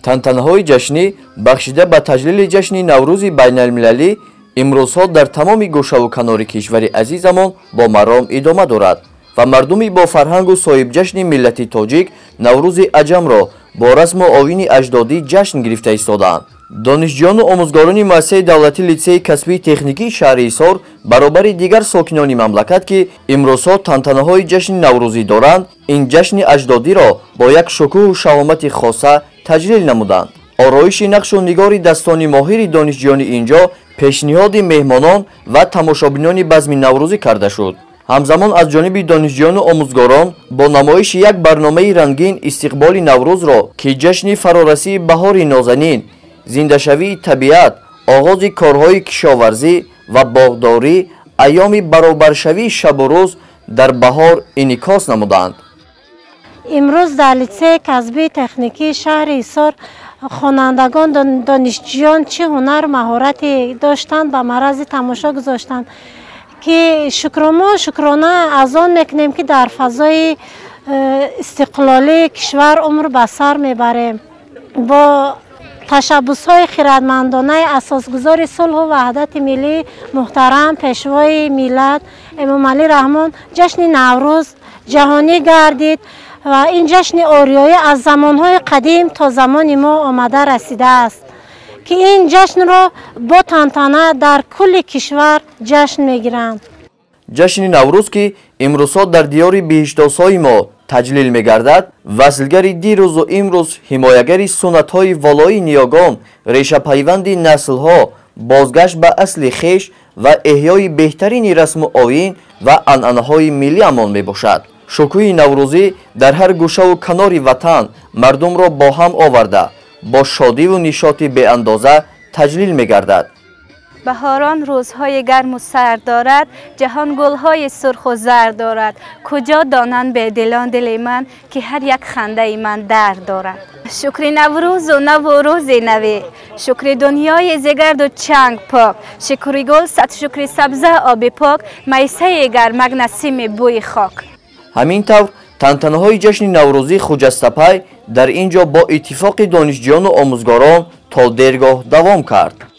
тантанаҳои ҷашнӣ бахшида ба таҷлили ҷашни наврӯзи байналмилалӣ имрӯзҳо дар тамоми гӯшаву канори кишвари азизамон бо маром идома дорад ва мардуми бо фарҳангу соҳибҷашни миллати тоҷик наврӯзи аҷамро бо расму овини аҷдодӣ ҷашн гирифта истодаанд. донишҷӯёну омӯзгорони муассисаи давлатии литсеи касбии техникии шаҳри Ҳисор баробари дигар сокинони мамлакат ки имрӯзҳо тантанаҳои ҷашни наврӯзӣ доранд, ин ҷашни аҷдодиро бо як шукӯҳу шаҳомати хоса таҷлил намуданд. ороиши нақшу нигоридастони моҳири донишҷӯёни инҷо пешниҳоди меҳмонон ва тамошобинони базми наврӯзӣ карда шуд. ҳамзамон аз ҷониби донишҷӯёну омӯзгорон бо намоиши як барномаи рангин истиқболи наврӯзро ки ҷашни фарорасии баҳори нозанин, зиндашавии табиат, оғози корҳои кишоварзӣ ва боғдорӣ, айёми баробаршавии шабу рӯз дар баҳор инъикос намуданд. имрӯз дар литсеи касбии техникии шаҳри Ҳисор хонандагон донишҷӯён чӣ ҳунар маҳорате доштанд ба марази тамошо гузоштанд ки шукрона аз он мекунем ки дар фазои истиқлолии кишвар умр ба сар мебарем. бо ташаббусҳои хиратмандонаи асосгузори сулҳу ваҳдати миллии муҳтарам пешвои миллат Эмомалӣ Раҳмон ҷашни Наврӯз ҷаҳонӣ гардид ва ин ҷашни ориёӣ аз замонҳои қадим то замони мо омада расидааст ки ин ҷашнро бо тантана дар кулли кишвар ҷашн мегиранд. ҷашни Наврӯз ки имрӯзҳо дар диёри биҳиштосои мо таҷлил мегардад, васлгари дирӯзу имрӯз ҳимоягари суннатҳои волои ниёгон, решапайванди наслҳо, бозгашт ба асли хеш ва эҳёи беҳтарини расму оин ва анъанаҳои миллиамон мебошад. шукӯҳи наврӯзӣ дар ҳар гӯшаву канори ватан мардумро бо ҳам оварда бо шодиву нишоти беандоза таҷлил мегардад. بهاران روزهای گرم و سرد دارد، جهان گلهای سرخ و زرد دارد. کجا دانند به دلان دل من که هر یک خنده من درد دارد. شکر نوروز و نو و روز نوی، شکر دنیای زگرد و چنگ پاک، شکر گل صد شکر سبزه آب پاک، میسه گرمک نسیم بوی خاک. همین طور تنتنه‌های جشن نوروزی خجسته‌پی در اینجا با اتفاق دانشجویان و آموزگاران تا دیرگاه دوام کرد.